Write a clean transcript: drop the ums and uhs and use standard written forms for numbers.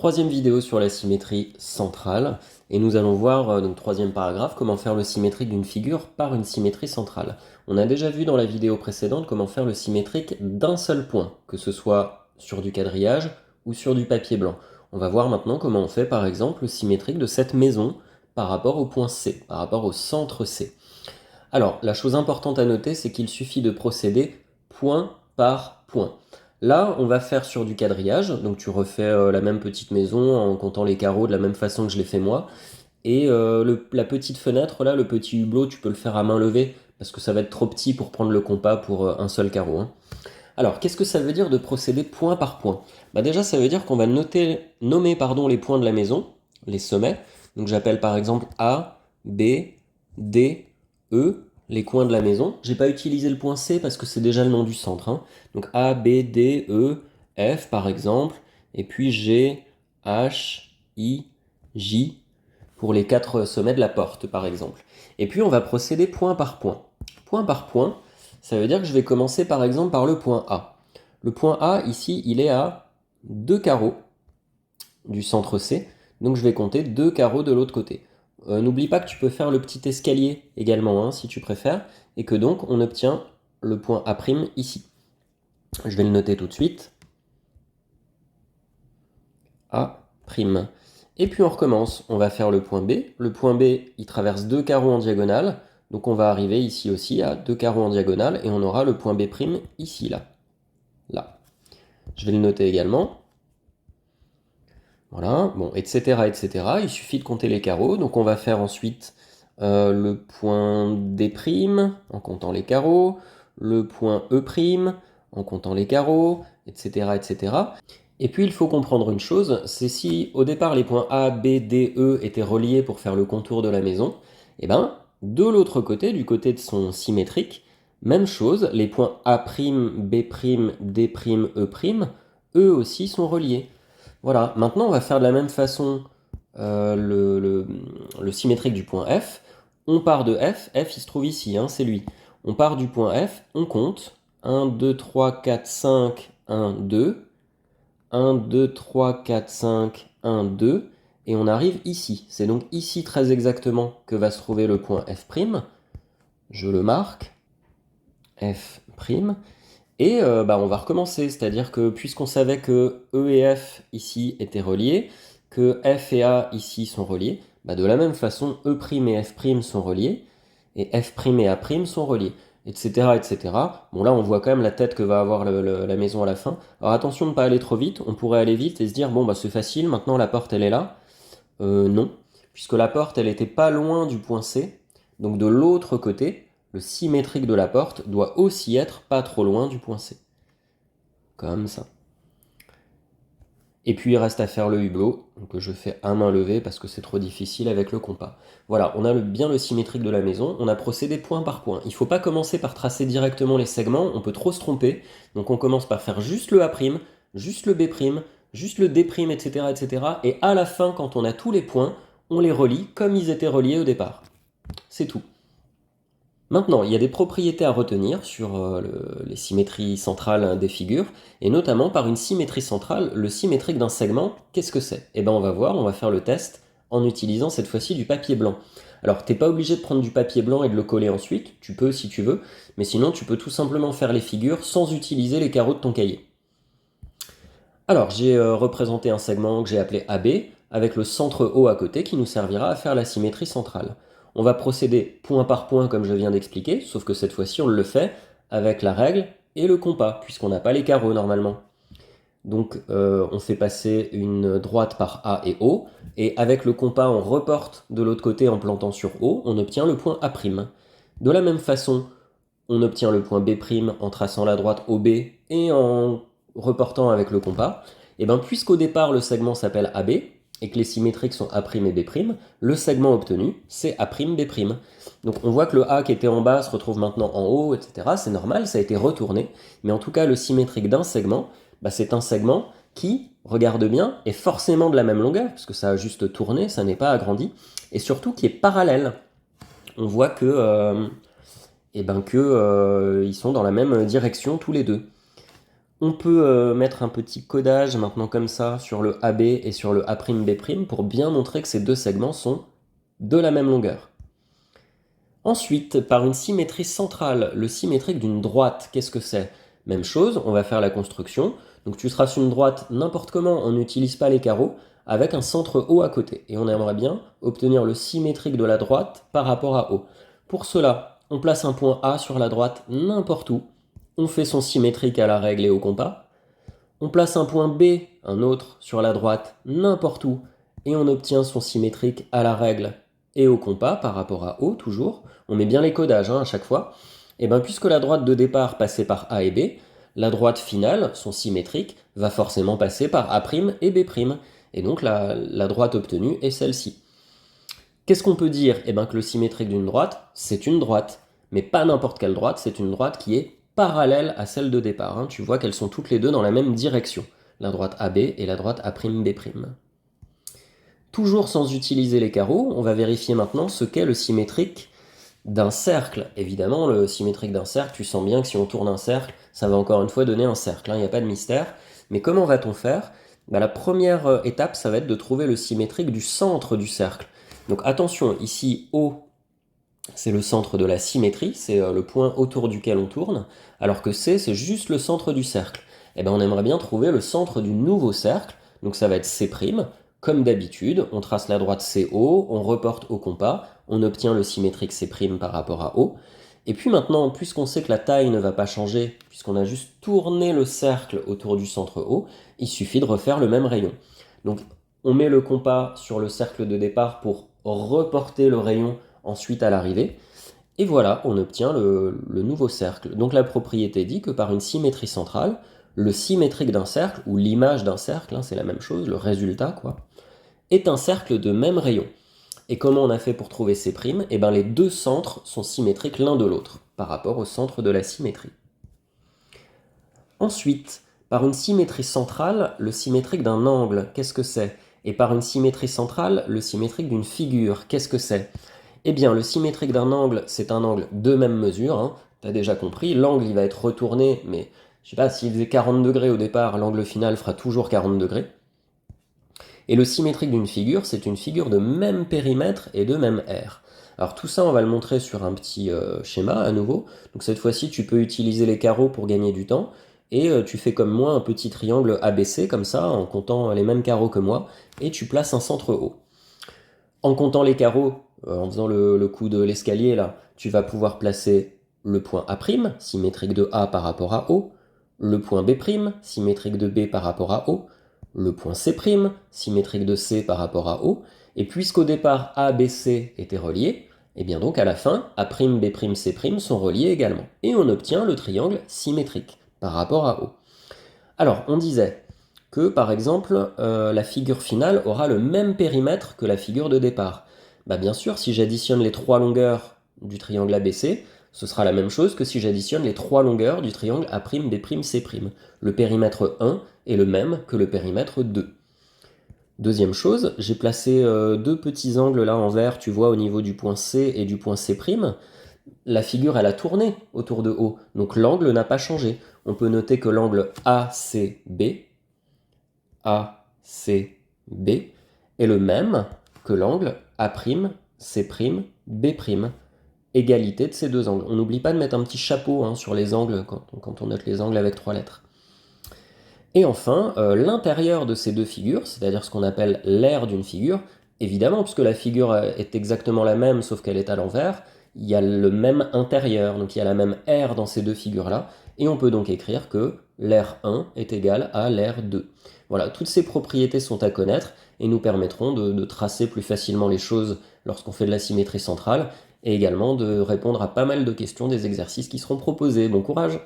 Troisième vidéo sur la symétrie centrale, et nous allons voir, donc troisième paragraphe, comment faire le symétrique d'une figure par une symétrie centrale. On a déjà vu dans la vidéo précédente comment faire le symétrique d'un seul point, que ce soit sur du quadrillage ou sur du papier blanc. On va voir maintenant comment on fait par exemple le symétrique de cette maison par rapport au point C, par rapport au centre C. Alors, la chose importante à noter, c'est qu'il suffit de procéder point par point. Là, on va faire sur du quadrillage, donc tu refais la même petite maison en comptant les carreaux de la même façon que je l'ai fait moi. Et la petite fenêtre, là, le petit hublot, tu peux le faire à main levée, parce que ça va être trop petit pour prendre le compas pour un seul carreau, hein. Alors, qu'est-ce que ça veut dire de procéder point par point? Bah déjà, ça veut dire qu'on va nommer les points de la maison, les sommets. Donc j'appelle par exemple A, B, D, E, les coins de la maison. J'ai pas utilisé le point C parce que c'est déjà le nom du centre, hein. Donc A, B, D, E, F par exemple. Et puis G, H, I, J pour les 4 sommets de la porte par exemple. Et puis on va procéder point par point. Point par point, ça veut dire que je vais commencer par exemple par le point A. Le point A, ici, il est à 2 carreaux du centre C, donc je vais compter 2 carreaux de l'autre côté. N'oublie pas que tu peux faire le petit escalier également, hein, si tu préfères, et que donc on obtient le point A' ici. Je vais le noter tout de suite. A'. Et puis on recommence, on va faire le point B. Le point B, il traverse 2 carreaux en diagonale, donc on va arriver ici aussi à 2 carreaux en diagonale, et on aura le point B' ici, là. Là. Je vais le noter également. Voilà, bon, etc., etc. Il suffit de compter les carreaux. Donc on va faire ensuite le point D' en comptant les carreaux, le point E' en comptant les carreaux, etc., etc. Et puis il faut comprendre une chose, c'est si au départ les points A, B, D, E étaient reliés pour faire le contour de la maison, et ben de l'autre côté, du côté de son symétrique, même chose, les points A', B', D', E', eux aussi sont reliés. Voilà, maintenant on va faire de la même façon le symétrique du point F. On part de F, F il se trouve ici, hein, c'est lui. On part du point F, on compte 1, 2, 3, 4, 5, 1, 2. 1, 2, 3, 4, 5, 1, 2, et on arrive ici. C'est donc ici très exactement que va se trouver le point F'. Je le marque, F', et on va recommencer, c'est-à-dire que puisqu'on savait que E et F ici étaient reliés, que F et A ici sont reliés, de la même façon, E' et F' sont reliés, et F' et A' sont reliés, etc., etc. Bon, là, on voit quand même la tête que va avoir la maison à la fin. Alors attention de ne pas aller trop vite, on pourrait aller vite et se dire, bon, c'est facile, maintenant la porte, elle est là. Non, puisque la porte, elle était pas loin du point C, donc de l'autre côté, le symétrique de la porte doit aussi être pas trop loin du point C. Comme ça. Et puis il reste à faire le hublot, que je fais à main levée parce que c'est trop difficile avec le compas. Voilà, on a bien le symétrique de la maison, on a procédé point par point. Il ne faut pas commencer par tracer directement les segments, on peut trop se tromper. Donc on commence par faire juste le A', juste le B', juste le D', etc., etc. Et à la fin, quand on a tous les points, on les relie comme ils étaient reliés au départ. C'est tout. Maintenant, il y a des propriétés à retenir sur les symétries centrales des figures, et notamment par une symétrie centrale, le symétrique d'un segment, qu'est-ce que c'est? Eh bien on va voir, on va faire le test en utilisant cette fois-ci du papier blanc. Alors t'es pas obligé de prendre du papier blanc et de le coller ensuite, tu peux si tu veux, mais sinon tu peux tout simplement faire les figures sans utiliser les carreaux de ton cahier. Alors j'ai représenté un segment que j'ai appelé AB, avec le centre O à côté qui nous servira à faire la symétrie centrale. On va procéder point par point comme je viens d'expliquer, sauf que cette fois-ci on le fait avec la règle et le compas, puisqu'on n'a pas les carreaux normalement. Donc on fait passer une droite par A et O, et avec le compas on reporte de l'autre côté en plantant sur O, on obtient le point A'. De la même façon, on obtient le point B' en traçant la droite OB et en reportant avec le compas. Et bien puisqu'au départ le segment s'appelle AB, et que les symétriques sont A' et B', le segment obtenu, c'est A'B'. Donc on voit que le A qui était en bas se retrouve maintenant en haut, etc. C'est normal, ça a été retourné. Mais en tout cas, le symétrique d'un segment, c'est un segment qui, regarde bien, est forcément de la même longueur, puisque ça a juste tourné, ça n'est pas agrandi, et surtout qui est parallèle. On voit que, ils sont dans la même direction tous les deux. On peut mettre un petit codage maintenant comme ça sur le AB et sur le A'B' pour bien montrer que ces deux segments sont de la même longueur. Ensuite, par une symétrie centrale, le symétrique d'une droite, qu'est-ce que c'est? Même chose, on va faire la construction. Donc tu traces une droite n'importe comment, on n'utilise pas les carreaux, avec un centre O à côté. Et on aimerait bien obtenir le symétrique de la droite par rapport à O. Pour cela, on place un point A sur la droite n'importe où. On fait son symétrique à la règle et au compas. On place un point B, un autre, sur la droite n'importe où. Et on obtient son symétrique à la règle et au compas par rapport à O toujours. On met bien les codages à chaque fois. Et bien puisque la droite de départ passait par A et B, la droite finale, son symétrique, va forcément passer par A' et B'. Et donc la droite obtenue est celle-ci. Qu'est-ce qu'on peut dire? Eh bien que le symétrique d'une droite, c'est une droite. Mais pas n'importe quelle droite, c'est une droite qui est parallèle à celle de départ. Tu vois qu'elles sont toutes les deux dans la même direction. La droite AB et la droite A'B'. Toujours sans utiliser les carreaux, on va vérifier maintenant ce qu'est le symétrique d'un cercle. Évidemment, le symétrique d'un cercle, tu sens bien que si on tourne un cercle, ça va encore une fois donner un cercle. Il n'y a pas de mystère. Mais comment va-t-on faire? La première étape, ça va être de trouver le symétrique du centre du cercle. Donc attention, ici O, c'est le centre de la symétrie, c'est le point autour duquel on tourne, alors que C, c'est juste le centre du cercle. Et bien on aimerait bien trouver le centre du nouveau cercle, donc ça va être C'. Comme d'habitude, on trace la droite CO, on reporte au compas, on obtient le symétrique C' par rapport à O. Et puis maintenant, puisqu'on sait que la taille ne va pas changer, puisqu'on a juste tourné le cercle autour du centre O, il suffit de refaire le même rayon. Donc on met le compas sur le cercle de départ pour reporter le rayon ensuite à l'arrivée. Et voilà, on obtient le nouveau cercle. Donc la propriété dit que par une symétrie centrale, le symétrique d'un cercle, ou l'image d'un cercle, c'est la même chose, le résultat, est un cercle de même rayon. Et comment on a fait pour trouver C'? Eh bien les deux centres sont symétriques l'un de l'autre, par rapport au centre de la symétrie. Ensuite, par une symétrie centrale, le symétrique d'un angle, qu'est-ce que c'est? Et par une symétrie centrale, le symétrique d'une figure, qu'est-ce que c'est? Eh bien, le symétrique d'un angle, c'est un angle de même mesure, tu as déjà compris, l'angle il va être retourné, mais je sais pas, s'il faisait 40 degrés au départ, l'angle final fera toujours 40 degrés. Et le symétrique d'une figure, c'est une figure de même périmètre et de même aire. Alors tout ça, on va le montrer sur un petit schéma à nouveau. Donc cette fois-ci, tu peux utiliser les carreaux pour gagner du temps. Et tu fais comme moi un petit triangle ABC, comme ça, en comptant les mêmes carreaux que moi, et tu places un centre O. En comptant les carreaux, en faisant le coup de l'escalier, là, tu vas pouvoir placer le point A', symétrique de A par rapport à O, le point B', symétrique de B par rapport à O, le point C', symétrique de C par rapport à O, et puisqu'au départ A, B, C étaient reliés, et bien donc à la fin, A', B', C' sont reliés également. Et on obtient le triangle symétrique par rapport à O. Alors, on disait que, par exemple, la figure finale aura le même périmètre que la figure de départ. Bien sûr, si j'additionne les trois longueurs du triangle ABC, ce sera la même chose que si j'additionne les trois longueurs du triangle A', B', C'. Le périmètre 1 est le même que le périmètre 2. Deuxième chose, j'ai placé deux petits angles là en vert, tu vois, au niveau du point C et du point C'. La figure, elle a tourné autour de O, donc l'angle n'a pas changé. On peut noter que l'angle ACB est le même que l'angle A'C', B'. Égalité de ces deux angles. On n'oublie pas de mettre un petit chapeau sur les angles quand on note les angles avec 3 lettres. Et enfin, l'intérieur de ces deux figures, c'est-à-dire ce qu'on appelle l'aire d'une figure, évidemment, puisque la figure est exactement la même, sauf qu'elle est à l'envers, il y a le même intérieur, donc il y a la même aire dans ces deux figures-là, et on peut donc écrire que l'aire 1 est égale à l'aire 2. Voilà, toutes ces propriétés sont à connaître et nous permettront de tracer plus facilement les choses lorsqu'on fait de la symétrie centrale, et également de répondre à pas mal de questions des exercices qui seront proposés. Bon courage!